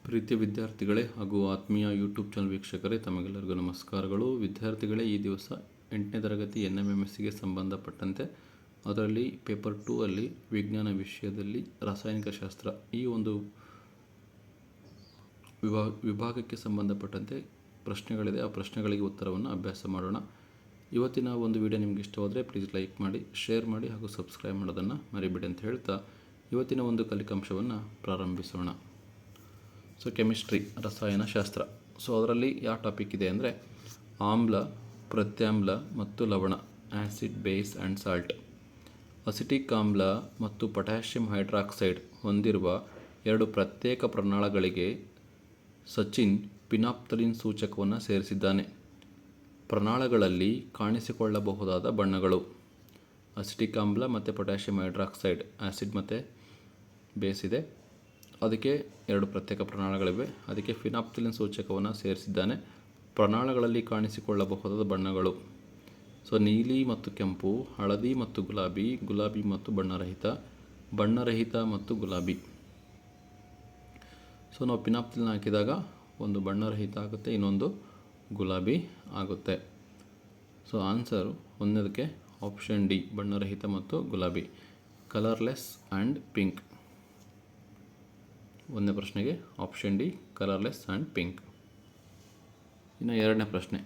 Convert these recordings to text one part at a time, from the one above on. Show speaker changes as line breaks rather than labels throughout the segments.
ಪ್ರೀತಿಯ ವಿದ್ಯಾರ್ಥಿಗಳೇ ಹಾಗೂ ಆತ್ಮೀಯ ಯೂಟ್ಯೂಬ್ ಚಾನಲ್ ವೀಕ್ಷಕರೇ, ತಮಗೆಲ್ಲರಿಗೂ ನಮಸ್ಕಾರಗಳು. ವಿದ್ಯಾರ್ಥಿಗಳೇ, ಈ ದಿವಸ 8ನೇ ತರಗತಿ NMMSಗೆ ಸಂಬಂಧಪಟ್ಟಂತೆ ಅದರಲ್ಲಿ ಪೇಪರ್ 2 ಅಲ್ಲಿ ವಿಜ್ಞಾನ ವಿಷಯದಲ್ಲಿ ರಾಸಾಯನಿಕ ಶಾಸ್ತ್ರ ಈ ಒಂದು ವಿಭಾಗಕ್ಕೆ ಸಂಬಂಧಪಟ್ಟಂತೆ ಪ್ರಶ್ನೆಗಳಿದೆ. ಆ ಪ್ರಶ್ನೆಗಳಿಗೆ ಉತ್ತರವನ್ನು ಅಭ್ಯಾಸ ಮಾಡೋಣ. ಇವತ್ತಿನ ಒಂದು ವಿಡಿಯೋ ನಿಮಗೆ ಇಷ್ಟವಾದರೆ ಪ್ಲೀಸ್ ಲೈಕ್ ಮಾಡಿ, ಶೇರ್ ಮಾಡಿ ಹಾಗೂ ಸಬ್ಸ್ಕ್ರೈಬ್ ಮಾಡೋದನ್ನು ಮರಿಬೇಡಿ ಅಂತ ಹೇಳ್ತಾ ಇವತ್ತಿನ ಒಂದು ಕಲಿಕಾಂಶವನ್ನು ಪ್ರಾರಂಭಿಸೋಣ. ಕೆಮಿಸ್ಟ್ರಿ, ರಸಾಯನಶಾಸ್ತ್ರ. ಅದರಲ್ಲಿ ಯಾವ ಟಾಪಿಕ್ ಇದೆ ಅಂದರೆ ಆಮ್ಲ, ಪ್ರತ್ಯಾಮ್ಲ ಮತ್ತು ಲವಣ, acid, base and salt. Acetic ಆಮ್ಲ ಮತ್ತು ಪೊಟ್ಯಾಷಿಯಂ ಹೈಡ್ರಾಕ್ಸೈಡ್ ಹೊಂದಿರುವ ಎರಡು ಪ್ರತ್ಯೇಕ ಪ್ರನಾಳಗಳಿಗೆ ಸಚಿನ್ ಫಿನಾಪ್ತಲಿನ್ ಸೂಚಕವನ್ನು ಸೇರಿಸಿದ್ದಾನೆ. ಪ್ರನಾಳಗಳಲ್ಲಿ ಕಾಣಿಸಿಕೊಳ್ಳಬಹುದಾದ ಬಣ್ಣಗಳು. ಅಸಿಟಿಕ್ ಆಮ್ಲ ಮತ್ತು ಪೊಟ್ಯಾಷಿಯಂ ಹೈಡ್ರಾಕ್ಸೈಡ್, ಆ್ಯಸಿಡ್ ಮತ್ತು ಬೇಸ್ ಇದೆ, ಅದಕ್ಕೆ ಎರಡು ಪ್ರತ್ಯೇಕ ಪ್ರನಾಳಗಳಿವೆ. ಅದಕ್ಕೆ ಫಿನಾಪ್ತಲಿನ್ ಸೂಚಕವನ್ನು ಸೇರಿಸಿದ್ದಾನೆ. ಪ್ರನಾಳಗಳಲ್ಲಿ ಕಾಣಿಸಿಕೊಳ್ಳಬಹುದಾದ ಬಣ್ಣಗಳು ನೀಲಿ ಮತ್ತು ಕೆಂಪು, ಹಳದಿ ಮತ್ತು ಗುಲಾಬಿ, ಗುಲಾಬಿ ಮತ್ತು ಬಣ್ಣರಹಿತ, ಬಣ್ಣರಹಿತ ಮತ್ತು ಗುಲಾಬಿ. ನಾವು ಫಿನಾಪ್ತಲಿನ್ ಹಾಕಿದಾಗ ಒಂದು ಬಣ್ಣರಹಿತ ಆಗುತ್ತೆ, ಇನ್ನೊಂದು ಗುಲಾಬಿ ಆಗುತ್ತೆ. ಆನ್ಸರು ಒಂದಕ್ಕೆ ಆಪ್ಷನ್ ಡಿ, ಬಣ್ಣರಹಿತ ಮತ್ತು ಗುಲಾಬಿ, ಕಲರ್ಲೆಸ್ ಆ್ಯಂಡ್ ಪಿಂಕ್. ಒಂದನೇ ಪ್ರಶ್ನೆಗೆ option D, colourless and pink. ಇನ್ನು ಎರಡನೇ ಪ್ರಶ್ನೆ,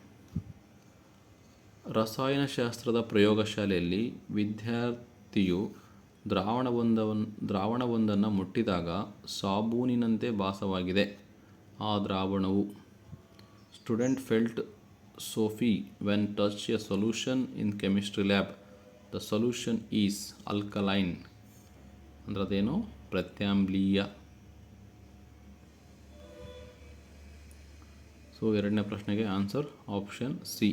ರಸಾಯನಶಾಸ್ತ್ರದ ಪ್ರಯೋಗಶಾಲೆಯಲ್ಲಿ ವಿದ್ಯಾರ್ಥಿಯು ದ್ರಾವಣವೊಂದನ್ನು ಮುಟ್ಟಿದಾಗ ಸಾಬೂನಿನಂತೆ ಭಾಸವಾಗಿದೆ. ಆ ದ್ರಾವಣವು student felt soapy when touch a solution in chemistry lab. The solution is alkaline. ಅಂದರೆ ಅದೇನು? ಪ್ರತ್ಯಾಮ್ಲೀಯ. ಎರಡನೇ ಪ್ರಶ್ನೆಗೆ ಆನ್ಸರ್ ಆಪ್ಷನ್ ಸಿ,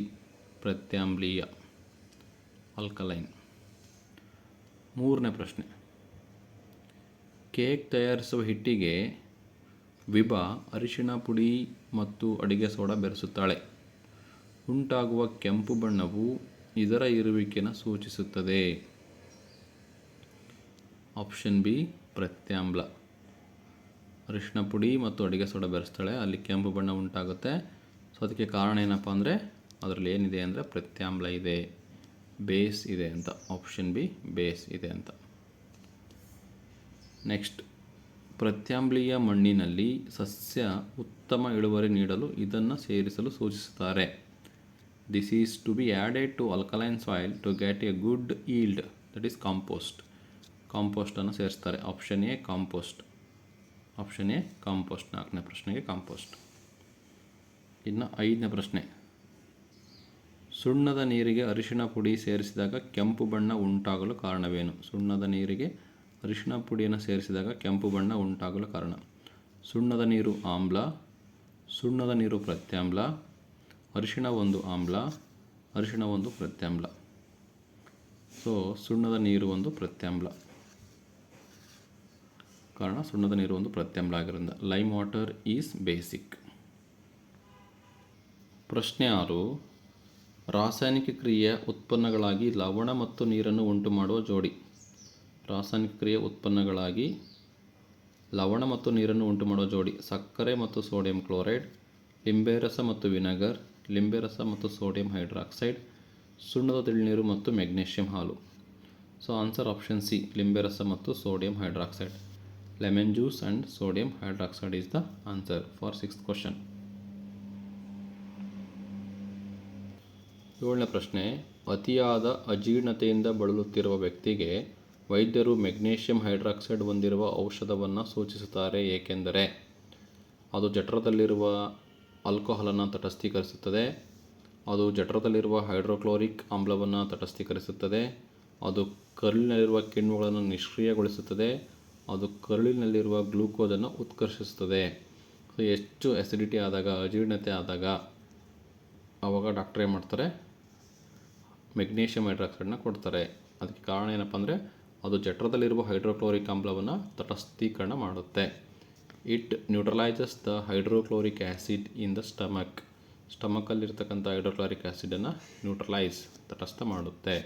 ಪ್ರತ್ಯಾಮ್ಲೀಯ, ಆಲ್ಕಲೈನ್. ಮೂರನೇ ಪ್ರಶ್ನೆ, ಕೇಕ್ ತಯಾರಿಸುವ ಹಿಟ್ಟಿಗೆ ವಿಭಾ ಅರಿಶಿಣ ಪುಡಿ ಮತ್ತು ಅಡಿಗೆ ಸೋಡಾ ಬೆರೆಸುತ್ತಾಳೆ. ಉಂಟಾಗುವ ಕೆಂಪು ಬಣ್ಣವು ಇದರ ಇರುವಿಕೆಯನ್ನು ಸೂಚಿಸುತ್ತದೆ. ಆಪ್ಷನ್ ಬಿ, ಪ್ರತ್ಯಾಮ್ಲ. ಅರಿಶಿಣ ಪುಡಿ ಮತ್ತು ಅಡಿಗೆ ಸೋಡಾ ಬೆರೆಸ್ತಾಳೆ, ಅಲ್ಲಿ ಕೆಂಪು ಬಣ್ಣ ಉಂಟಾಗುತ್ತೆ. ಅದಕ್ಕೆ ಕಾರಣ ಏನಪ್ಪ ಅಂದರೆ ಅದರಲ್ಲಿ ಏನಿದೆ ಅಂದರೆ ಪ್ರತ್ಯಾಮ್ಲ ಇದೆ, ಬೇಸ್ ಇದೆ ಅಂತ. ಆಪ್ಷನ್ ಬಿ, ಬೇಸ್ ಇದೆ ಅಂತ. ನೆಕ್ಸ್ಟ್, ಪ್ರತ್ಯಾಮ್ಲೀಯ ಮಣ್ಣಿನಲ್ಲಿ ಸಸ್ಯ ಉತ್ತಮ ಇಳುವರಿ ನೀಡಲು ಇದನ್ನು ಸೇರಿಸಲು ಸೂಚಿಸುತ್ತಾರೆ. This is to be added to alkaline soil to get a good yield, that is compost. ಕಾಂಪೋಸ್ಟನ್ನು ಸೇರಿಸ್ತಾರೆ. Option A, compost. Option A, compost. ನಾಲ್ಕನೇ ಪ್ರಶ್ನೆಗೆ ಕಾಂಪೋಸ್ಟ್. ಇನ್ನು ಐದನೇ ಪ್ರಶ್ನೆ, ಸುಣ್ಣದ ನೀರಿಗೆ ಅರಿಶಿಣ ಪುಡಿ ಸೇರಿಸಿದಾಗ ಕೆಂಪು ಬಣ್ಣ ಉಂಟಾಗಲು ಕಾರಣವೇನು? ಸುಣ್ಣದ ನೀರಿಗೆ ಅರಿಶಿಣ ಪುಡಿಯನ್ನು ಸೇರಿಸಿದಾಗ ಕೆಂಪು ಬಣ್ಣ ಉಂಟಾಗಲು ಕಾರಣ. ಸುಣ್ಣದ ನೀರು ಆಮ್ಲ, ಸುಣ್ಣದ ನೀರು ಪ್ರತ್ಯಾಮ್ಲ, ಅರಿಶಿಣ ಒಂದು ಆಮ್ಲ, ಅರಿಶಿಣ ಒಂದು ಪ್ರತ್ಯಾಮ್ಲ. ಸುಣ್ಣದ ನೀರು ಒಂದು ಪ್ರತ್ಯಾಮ್ಲ. ಕಾರಣ ಸುಣ್ಣದ ನೀರು ಒಂದು ಪ್ರತ್ಯಾಮ್ಲ ಆಗಿರೋದ್ರಿಂದ. Lime water is basic. ಪ್ರಶ್ನೆ 6, ರಾಸಾಯನಿಕ ಕ್ರಿಯೆಯ ಉತ್ಪನ್ನಗಳಾಗಿ ಲವಣ ಮತ್ತು ನೀರನ್ನು ಉಂಟು ಮಾಡುವ ಜೋಡಿ. ರಾಸಾಯನಿಕ ಕ್ರಿಯೆಯ ಉತ್ಪನ್ನಗಳಾಗಿ ಲವಣ ಮತ್ತು ನೀರನ್ನು ಉಂಟು ಮಾಡುವ ಜೋಡಿ. ಸಕ್ಕರೆ ಮತ್ತು ಸೋಡಿಯಂ ಕ್ಲೋರೈಡ್, ಲಿಂಬೆರಸ ಮತ್ತು ವಿನೆಗರ್, ಲಿಂಬೆರಸ ಮತ್ತು ಸೋಡಿಯಂ ಹೈಡ್ರಾಕ್ಸೈಡ್, ಸುಣ್ಣದ ತಿಳಿನೀರು ಮತ್ತು ಮೆಗ್ನೀಷಿಯಂ ಹಾಲು. ಆನ್ಸರ್ ಆಪ್ಷನ್ ಸಿ, ಲಿಂಬೆರಸ ಮತ್ತು sodium hydroxide. Lemon juice and sodium hydroxide is the answer for 6th question. 7ನೇ ಪ್ರಶ್ನೆ, ಅತಿಯಾದ ಅಜೀರ್ಣತೆಯಿಂದ ಬಳಲುತ್ತಿರುವ ವ್ಯಕ್ತಿಗೆ ವೈದ್ಯರು ಮೆಗ್ನೀಷಿಯಂ ಹೈಡ್ರಾಕ್ಸೈಡ್ ಹೊಂದಿರುವ ಔಷಧವನ್ನು ಸೂಚಿಸುತ್ತಾರೆ, ಏಕೆಂದರೆ ಅದು ಜಠರದಲ್ಲಿರುವ ಆಲ್ಕೋಹಾಲನ್ನು ತಟಸ್ಥೀಕರಿಸುತ್ತದೆ, ಅದು ಜಠರದಲ್ಲಿರುವ ಹೈಡ್ರೋಕ್ಲೋರಿಕ್ ಆಮ್ಲವನ್ನು ತಟಸ್ಥೀಕರಿಸುತ್ತದೆ, ಅದು ಕರುಳಿನಲ್ಲಿರುವ ಕಿಣ್ವಗಳನ್ನು ನಿಷ್ಕ್ರಿಯಗೊಳಿಸುತ್ತದೆ, ಅದು ಕರುಳಿನಲ್ಲಿರುವ ಗ್ಲೂಕೋಸನ್ನು ಉತ್ಕರ್ಷಿಸುತ್ತದೆ. ಹೆಚ್ಚು ಅಸಿಡಿಟಿ ಆದಾಗ, ಅಜೀರ್ಣತೆ ಆದಾಗ ಆವಾಗ ಡಾಕ್ಟರ್ ಏನು ಮಾಡ್ತಾರೆ? ಮೆಗ್ನೀಷಿಯಂ ಹೈಡ್ರಾಕ್ಸೈಡನ್ನ ಕೊಡ್ತಾರೆ. ಅದಕ್ಕೆ ಕಾರಣ ಏನಪ್ಪ ಅಂದರೆ ಅದು ಜಠರದಲ್ಲಿರುವ ಹೈಡ್ರೋಕ್ಲೋರಿಕ್ ಆಮ್ಲವನ್ನು ತಟಸ್ಥೀಕರಣ ಮಾಡುತ್ತೆ. It neutralises the hydrochloric acid in the stomach. ಸ್ಟಮಕಲ್ಲಿರ್ತಕ್ಕಂಥ ಹೈಡ್ರೋಕ್ಲೋರಿಕ್ ಆ್ಯಸಿಡನ್ನು ನ್ಯೂಟ್ರಲೈಸ್, ತಟಸ್ಥ ಮಾಡುತ್ತೆ.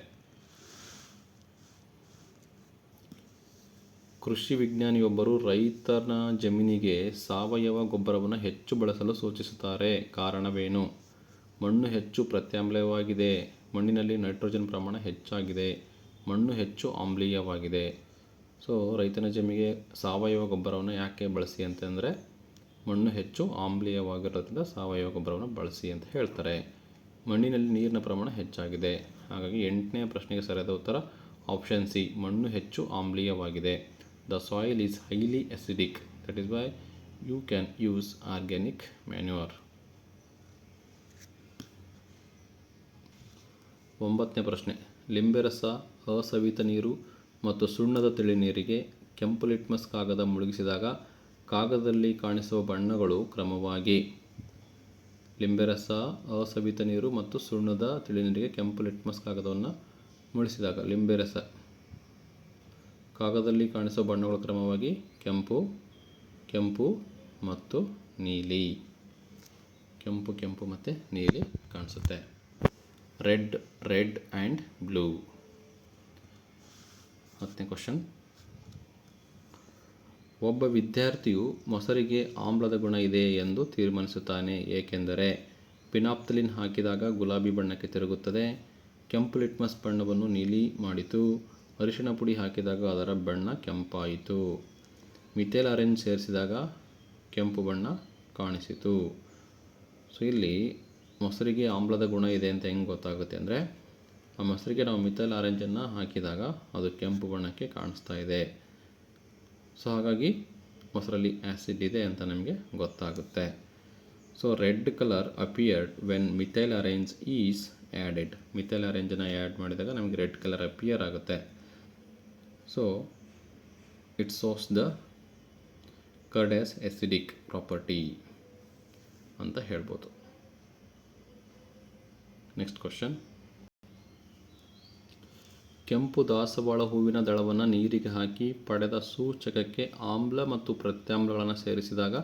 ಕೃಷಿ ವಿಜ್ಞಾನಿಯೊಬ್ಬರು ರೈತನ ಜಮೀನಿಗೆ ಸಾವಯವ ಗೊಬ್ಬರವನ್ನು ಹೆಚ್ಚು ಬಳಸಲು ಸೂಚಿಸುತ್ತಾರೆ. ಕಾರಣವೇನು? ಮಣ್ಣು ಹೆಚ್ಚು ಪ್ರತ್ಯಾಮ್ಲವಾಗಿದೆ, ಮಣ್ಣಿನಲ್ಲಿ ನೈಟ್ರೋಜನ್ ಪ್ರಮಾಣ ಹೆಚ್ಚಾಗಿದೆ, ಮಣ್ಣು ಹೆಚ್ಚು ಆಮ್ಲೀಯವಾಗಿದೆ. ಸೊ ರೈತನ ಜಮೀನಿಗೆ ಸಾವಯವ ಗೊಬ್ಬರವನ್ನು ಯಾಕೆ ಬಳಸಿ ಅಂತಂದರೆ ಮಣ್ಣು ಹೆಚ್ಚು ಆಮ್ಲೀಯವಾಗಿರೋದ್ರಿಂದ ಸಾವಯವ ಗೊಬ್ಬರವನ್ನು ಬಳಸಿ ಅಂತ ಹೇಳ್ತಾರೆ. ಮಣ್ಣಿನಲ್ಲಿ ನೀರಿನ ಪ್ರಮಾಣ ಹೆಚ್ಚಾಗಿದೆ. ಹಾಗಾಗಿ 8ನೇ ಪ್ರಶ್ನೆಗೆ ಸರಿಯಾದ ಉತ್ತರ ಆಪ್ಷನ್ ಸಿ, ಮಣ್ಣು ಹೆಚ್ಚು ಆಮ್ಲೀಯವಾಗಿದೆ. The soil is highly acidic, that is why you can use organic manure. 9ನೇ ಪ್ರಶ್ನೆ, ಲಿಂಬೆರಸ, ಅಸವಿತ ನೀರು ಮತ್ತು ಸುಣ್ಣದ ತಿಳಿ ನೀರಿಗೆ ಕೆಂಪು ಲಿಟ್ಮಸ್ ಕಾಗದ ಮುಳುಗಿಸಿದಾಗ ಕಾಗದದಲ್ಲಿ ಕಾಣಿಸುವ ಬಣ್ಣಗಳು ಕ್ರಮವಾಗಿ. ಲಿಂಬೆರಸ, ಅಸವಿತ ನೀರು ಮತ್ತು ಸುಣ್ಣದ ತಿಳಿನೀರಿಗೆ ಕೆಂಪು ಲಿಟ್ಮಸ್ ಕಾಗದವನ್ನು ಮುಳುಗಿಸಿದಾಗ ಲಿಂಬೆರಸ ಕಾಗದದಲ್ಲಿ ಕಾಣಿಸುವ ಬಣ್ಣಗಳು ಕ್ರಮವಾಗಿ ಕೆಂಪು, ಕೆಂಪು ಮತ್ತು ನೀಲಿ. ಕೆಂಪು, ಕೆಂಪು ಮತ್ತು ನೀಲಿ ಕಾಣಿಸುತ್ತೆ. Red, red and blue. 10ನೇ ಕ್ವಶನ್, ಒಬ್ಬ ವಿದ್ಯಾರ್ಥಿಯು ಮೊಸರಿಗೆ ಆಮ್ಲದ ಗುಣ ಇದೆ ಎಂದು ತೀರ್ಮಾನಿಸುತ್ತಾನೆ, ಏಕೆಂದರೆ ಪಿನಾಪ್ತಲಿನ್ ಹಾಕಿದಾಗ ಗುಲಾಬಿ ಬಣ್ಣಕ್ಕೆ ತಿರುಗುತ್ತದೆ, ಕೆಂಪು ಲಿಟ್ಮಸ್ ಬಣ್ಣವನ್ನು ನೀಲಿ ಮಾಡಿತು, ಅರಿಶಿಣ ಪುಡಿ ಹಾಕಿದಾಗ ಅದರ ಬಣ್ಣ ಕೆಂಪಾಯಿತು, ಮಿಥೈಲ್ ಆರೆಂಜ್ ಸೇರಿಸಿದಾಗ ಕೆಂಪು ಬಣ್ಣ ಕಾಣಿಸಿತು. ಸೊ ಇಲ್ಲಿ ಮೊಸರಿಗೆ ಆಮ್ಲದ ಗುಣ ಇದೆ ಅಂತ ಹೆಂಗೆ ಗೊತ್ತಾಗುತ್ತೆ ಅಂದರೆ ಆ ಮೊಸರಿಗೆ ನಾವು ಮಿಥೈಲ್ ಆರೆಂಜನ್ನು ಹಾಕಿದಾಗ ಅದು ಕೆಂಪು ಬಣ್ಣಕ್ಕೆ ಕಾಣಿಸ್ತಾ ಇದೆ. ಸೊ ಹಾಗಾಗಿ ಮೊಸರಲ್ಲಿ ಆ್ಯಸಿಡ್ ಇದೆ ಅಂತ ನಮಗೆ ಗೊತ್ತಾಗುತ್ತೆ. So red colour appeared when methyl orange is added. Methyl ಆರೆಂಜನ್ನು ಆ್ಯಡ್ ಮಾಡಿದಾಗ ನಮಗೆ ರೆಡ್ ಕಲರ್ ಅಪಿಯರ್ ಆಗುತ್ತೆ. So it shows the curd as acidic property ಅಂತ ಹೇಳ್ಬೋದು. ನೆಕ್ಸ್ಟ್ ಕ್ವಶನ್, ಕೆಂಪು ದಾಸವಾಳ ಹೂವಿನ ದಳವನ್ನು ನೀರಿಗೆ ಹಾಕಿ ಪಡೆದ ಸೂಚಕಕ್ಕೆ ಆಮ್ಲ ಮತ್ತು ಪ್ರತ್ಯಾಮ್ಲಗಳನ್ನು ಸೇರಿಸಿದಾಗ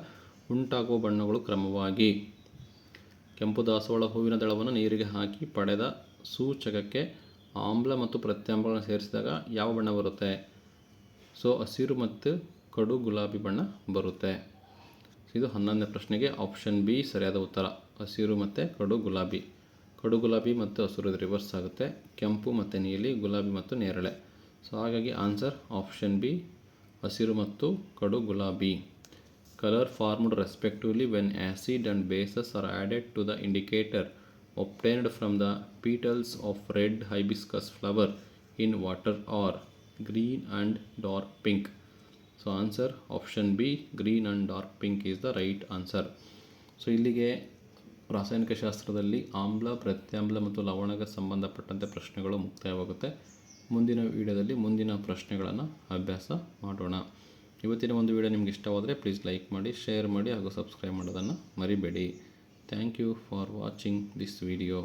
ಉಂಟಾಗುವ ಬಣ್ಣಗಳು ಕ್ರಮವಾಗಿ. ಕೆಂಪು ದಾಸವಾಳ ಹೂವಿನ ದಳವನ್ನು ನೀರಿಗೆ ಹಾಕಿ ಪಡೆದ ಸೂಚಕಕ್ಕೆ ಆಮ್ಲ ಮತ್ತು ಪ್ರತ್ಯಾಮ್ಲಗಳನ್ನು ಸೇರಿಸಿದಾಗ ಯಾವ ಬಣ್ಣ ಬರುತ್ತೆ? ಸೊ ಹಸಿರು ಮತ್ತು ಕಡು ಗುಲಾಬಿ ಬಣ್ಣ ಬರುತ್ತೆ. ಇದು 11ನೇ ಪ್ರಶ್ನೆಗೆ ಆಪ್ಷನ್ ಬಿ ಸರಿಯಾದ ಉತ್ತರ. ಹಸಿರು ಮತ್ತು ಕಡು ಗುಲಾಬಿ. ಕಡು ಗುಲಾಬಿ ಮತ್ತು ಹಸಿರು ರಿವರ್ಸ್ ಆಗುತ್ತೆ. ಕೆಂಪು ಮತ್ತು ನೀಲಿ, ಗುಲಾಬಿ ಮತ್ತು ನೇರಳೆ. ಸೊ ಹಾಗಾಗಿ ಆನ್ಸರ್ ಆಪ್ಷನ್ ಬಿ, ಹಸಿರು ಮತ್ತು ಕಡು ಗುಲಾಬಿ. Colour formed respectively when acid and bases are added to the indicator obtained from the petals of red hibiscus flower in water are green and dark pink. So answer option B, green and dark pink is the right answer. So ಇಲ್ಲಿಗೆ ರಾಸಾಯನಿಕ ಶಾಸ್ತ್ರದಲ್ಲಿ ಆಮ್ಲ, ಪ್ರತ್ಯಾಮ್ಲ ಮತ್ತು ಲವಣಕ್ಕೆ ಸಂಬಂಧಪಟ್ಟಂತೆ ಪ್ರಶ್ನೆಗಳು ಮುಕ್ತಾಯವಾಗುತ್ತೆ. ಮುಂದಿನ ವಿಡಿಯೋದಲ್ಲಿ ಮುಂದಿನ ಪ್ರಶ್ನೆಗಳನ್ನು ಅಭ್ಯಾಸ ಮಾಡೋಣ. ಇವತ್ತಿನ ಒಂದು ವಿಡಿಯೋ ನಿಮ್ಗೆ ಇಷ್ಟವಾದರೆ ಪ್ಲೀಸ್ ಲೈಕ್ ಮಾಡಿ, ಶೇರ್ ಮಾಡಿ ಹಾಗೂ ಸಬ್ಸ್ಕ್ರೈಬ್ ಮಾಡೋದನ್ನು ಮರಿಬೇಡಿ. Thank you for watching this video.